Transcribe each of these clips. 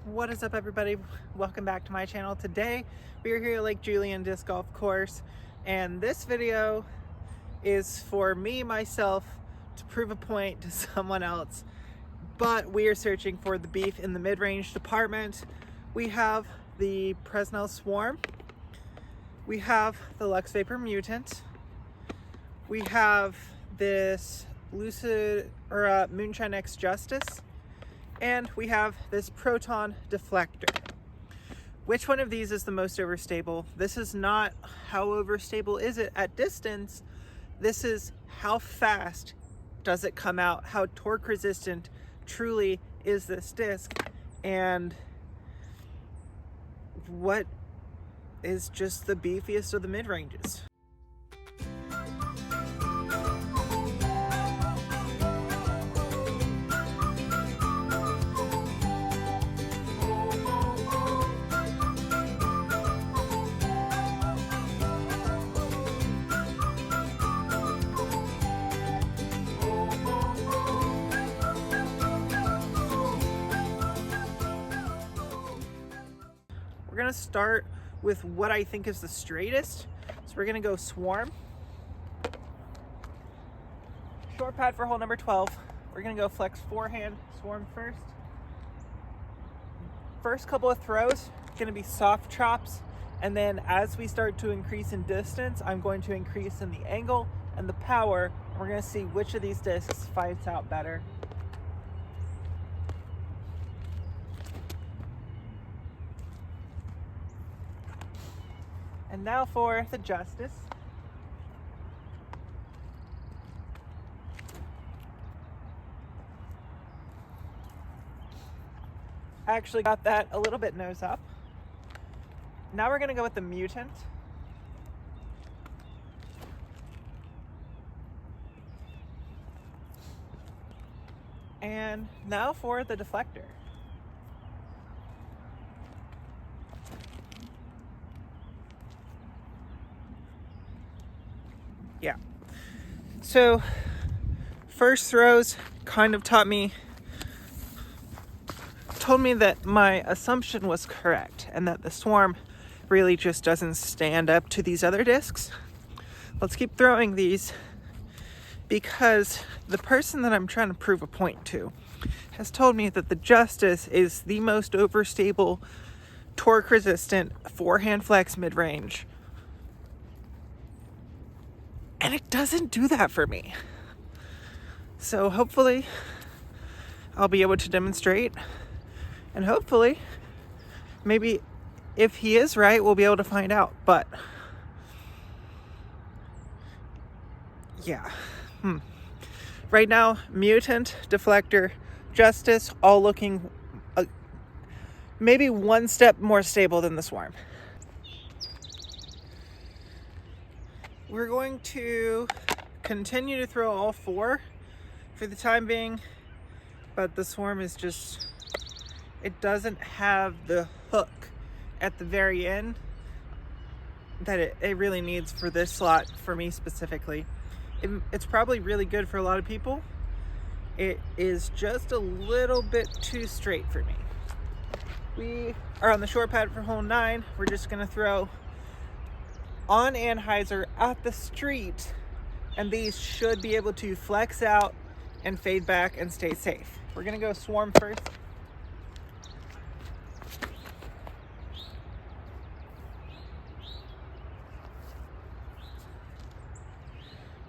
What is up, everybody? Welcome back to my channel. Today we are here at Lake Julian Disc Golf Course, and this video is for myself to prove a point to someone else, but we are searching for the beef in the mid-range department. We have the Presnell Swarm, we have the Lux Vapor Mutant, we have this Moonshine X Justice, and we have this Proton Deflector. Which one of these is the most overstable? This is not how overstable is it at distance. This is how fast does it come out, how torque resistant truly is this disc, and what is just the beefiest of the mid-ranges. We're gonna start with what I think is the straightest. So we're gonna go Swarm. Short pad for hole number 12. We're gonna go flex forehand Swarm first. First couple of throws, gonna be soft chops. And then as we start to increase in distance, I'm going to increase in the angle and the power. And we're gonna see which of these discs fights out better. And now for the Justice. I actually got that a little bit nose up. Now we're gonna go with the Mutant. And now for the Deflector. Yeah, so first throws kind of told me that my assumption was correct and that the Swarm really just doesn't stand up to these other discs. Let's keep throwing these because the person that I'm trying to prove a point to has told me that the Justice is the most overstable, torque resistant forehand flex mid-range. And it doesn't do that for me. So hopefully I'll be able to demonstrate, and hopefully maybe if he is right, we'll be able to find out. But yeah, right now, Mutant, Deflector, Justice, all looking maybe one step more stable than the Swarm. We're going to continue to throw all four for the time being, but the Swarm is just, it doesn't have the hook at the very end that it really needs for this slot, for me specifically. It's probably really good for a lot of people. It is just a little bit too straight for me. We are on the short pad for hole 9. We're just gonna throw on anhyzer at the street, and these should be able to flex out and fade back and stay safe. We're gonna go Swarm first.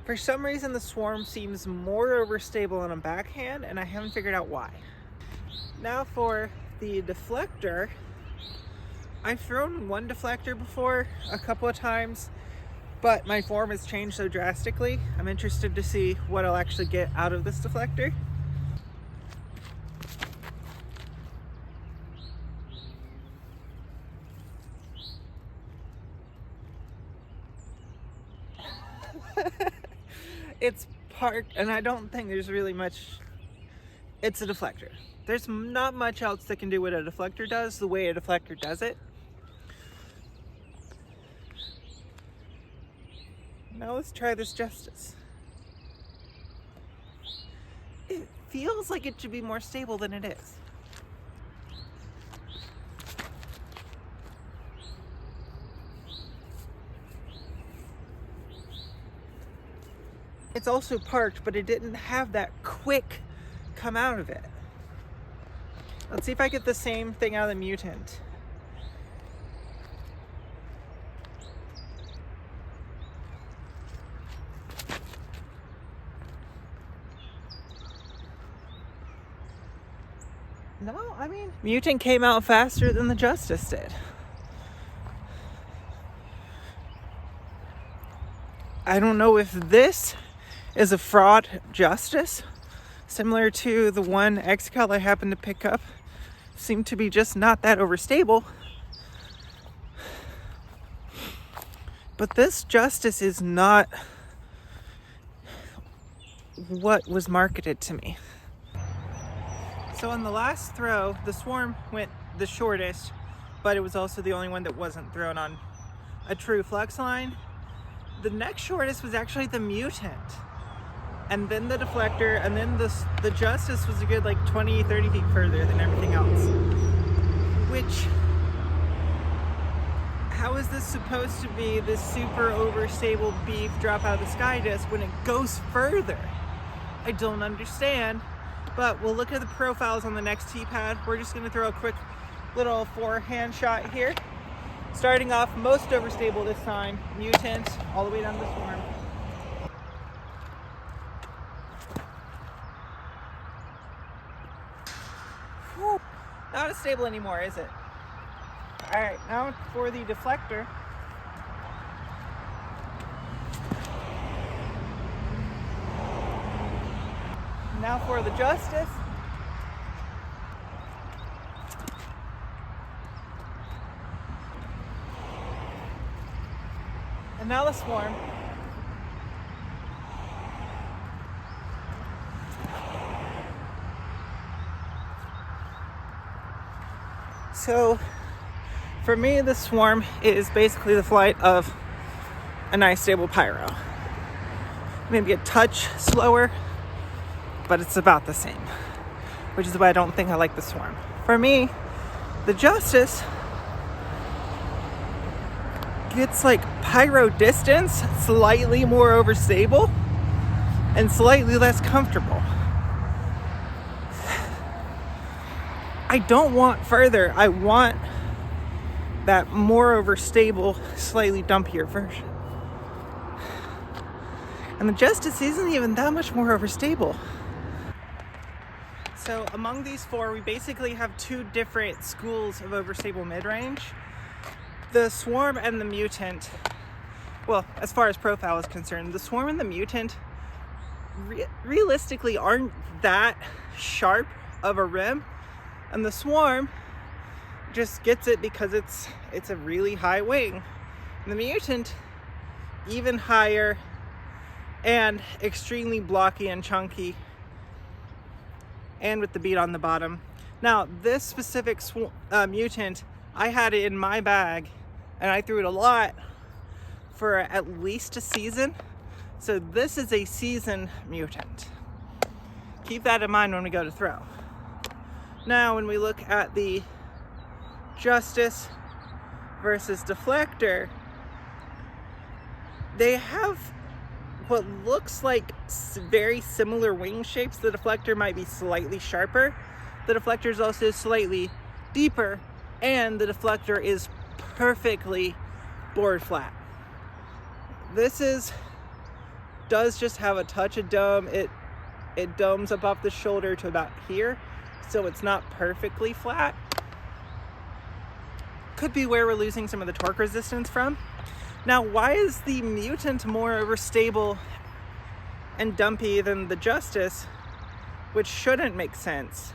For some reason, the Swarm seems more overstable on a backhand, and I haven't figured out why. Now for the Deflector. I've thrown one deflector before a couple of times, but my form has changed so drastically. I'm interested to see what I'll actually get out of this deflector. It's parked, and I don't think there's really much. It's a deflector. There's not much else that can do what a deflector does the way a deflector does it. Now let's try this Justice. It feels like it should be more stable than it is. It's also parked, but it didn't have that quick come out of it. Let's see if I get the same thing out of the mutant. No, I mean, mutant came out faster than the Justice did. I don't know if this is a fraud Justice, similar to the one Excal I happened to pick up. Seemed to be just not that overstable. But this Justice is not what was marketed to me. So on the last throw, the Swarm went the shortest, but it was also the only one that wasn't thrown on a true flex line. The next shortest was actually the Mutant, and then the Deflector, and then the Justice was a good like 20-30 feet further than everything else. Which, how is this supposed to be this super overstable beef drop out of the sky disc when it goes further? I don't understand, but we'll look at the profiles on the next tee pad. We're just gonna throw a quick little forehand shot here. Starting off most overstable this time, Mutant, all the way down to the Swarm. Whew, not as stable anymore, is it? All right, now for the Deflector. Now for the Justice. And now the Swarm. So for me, the Swarm is basically the flight of a nice stable pyro. Maybe a touch slower, but it's about the same, which is why I don't think I like the Swarm. For me, the Justice gets like pyro distance, slightly more overstable, and slightly less comfortable. I don't want further. I want that more overstable, slightly dumpier version. And the Justice isn't even that much more overstable. So among these four, we basically have two different schools of overstable midrange. The Swarm and the Mutant, well, as far as profile is concerned, the Swarm and the Mutant realistically aren't that sharp of a rim, and the Swarm just gets it because it's a really high wing. And the Mutant, even higher and extremely blocky and chunky, and with the bead on the bottom. Now, this specific Mutant, I had it in my bag, and I threw it a lot for at least a season. So this is a season Mutant. Keep that in mind when we go to throw. Now, when we look at the Justice versus Deflector, they have what looks like very similar wing shapes. The Deflector might be slightly sharper. The Deflector is also slightly deeper, and the Deflector is perfectly board flat. This does just have a touch of dome. It domes up off the shoulder to about here, so it's not perfectly flat. Could be where we're losing some of the torque resistance from. Now, why is the Mutant more overstable and dumpy than the Justice, which shouldn't make sense?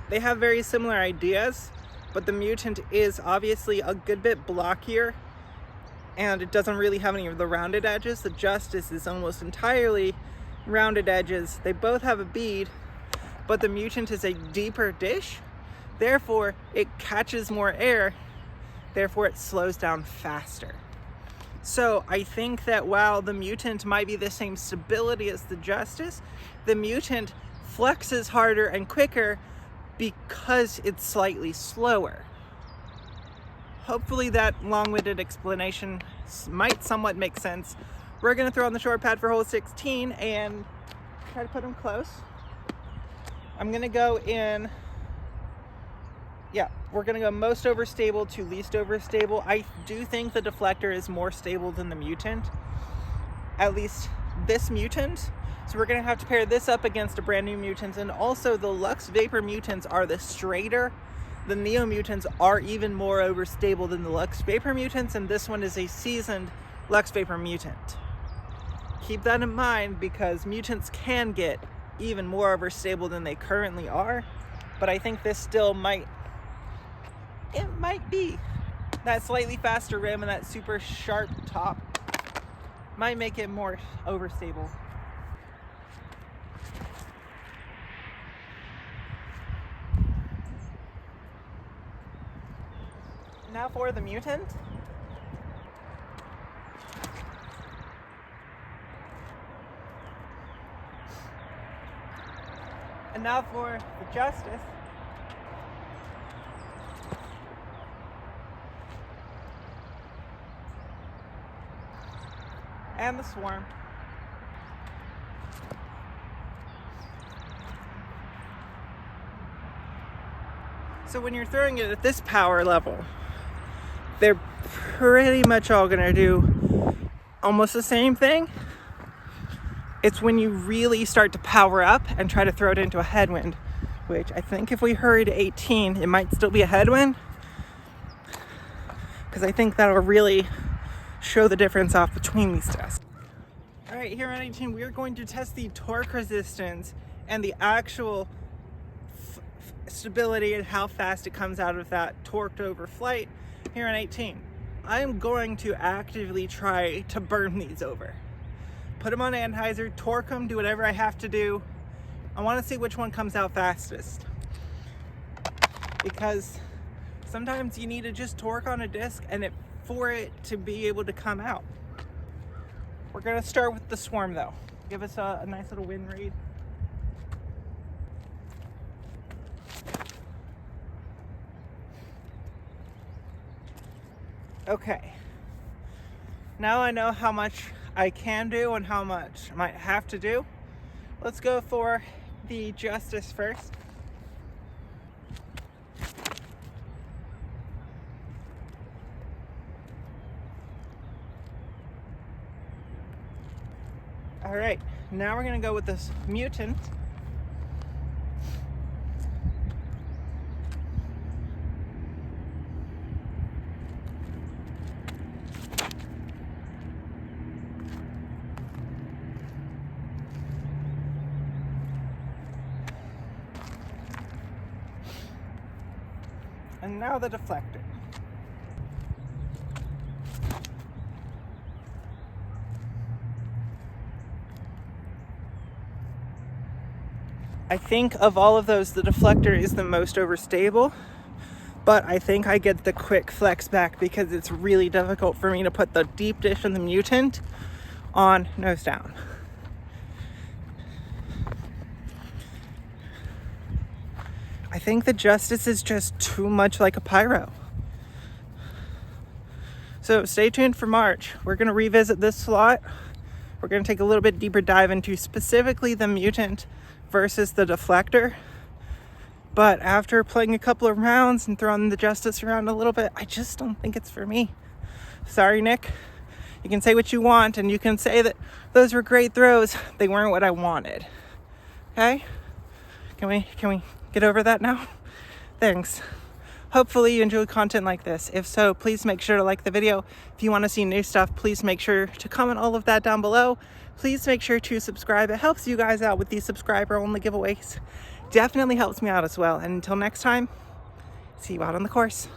They have very similar ideas, but the Mutant is obviously a good bit blockier, and it doesn't really have any of the rounded edges. The Justice is almost entirely rounded edges. They both have a bead, but the Mutant is a deeper dish. Therefore, it catches more air. Therefore, it slows down faster. So I think that while the Mutant might be the same stability as the Justice, the Mutant flexes harder and quicker because it's slightly slower. Hopefully that long-winded explanation might somewhat make sense. We're gonna throw on the short pad for hole 16 and try to put them close. I'm gonna go in, yeah, we're gonna go most overstable to least overstable. I do think the deflector is more stable than the mutant, at least this mutant. So we're gonna have to pair this up against a brand new mutant, and also the Lux Vapor mutants are the straighter. The Neo mutants are even more overstable than the Lux Vapor mutants, and this one is a seasoned Lux Vapor mutant. Keep that in mind because mutants can get even more overstable than they currently are, but I think this still might be. That slightly faster rim and that super sharp top might make it more overstable. Now for the mutant. And now for the Justice. And the Swarm. So when you're throwing it at this power level, they're pretty much all gonna do almost the same thing. It's when you really start to power up and try to throw it into a headwind, which I think if we hurry to 18, it might still be a headwind, because I think that'll really show the difference off between these tests. All right, here on 18, we're going to test the torque resistance and the actual stability and how fast it comes out of that torqued over flight here on 18. I'm going to actively try to burn these over. Put them on anhyzer, torque them, do whatever I have to do. I want to see which one comes out fastest, because sometimes you need to just torque on a disc for it to be able to come out. We're going to start with the Swarm though. Give us a nice little wind read. Okay, now I know how much I can do and how much I might have to do. Let's go for the Justice first. All right, now we're gonna go with this Mutant. And now the deflector. I think of all of those, the deflector is the most overstable, but I think I get the quick flex back because it's really difficult for me to put the deep dish and the mutant on nose down. I think the Justice is just too much like a pyro. So stay tuned for March. We're going to revisit this slot. We're going to take a little bit deeper dive into specifically the mutant versus the deflector. But after playing a couple of rounds and throwing the Justice around a little bit, I just don't think it's for me. Sorry, Nick. You can say what you want, and you can say that those were great throws. They weren't what I wanted. Okay? Can we get over that now? Thanks. Hopefully you enjoy content like this. If so, please make sure to like the video. If you want to see new stuff, please make sure to comment all of that down below. Please make sure to subscribe. It helps you guys out with these subscriber-only giveaways. Definitely helps me out as well. And until next time, see you out on the course.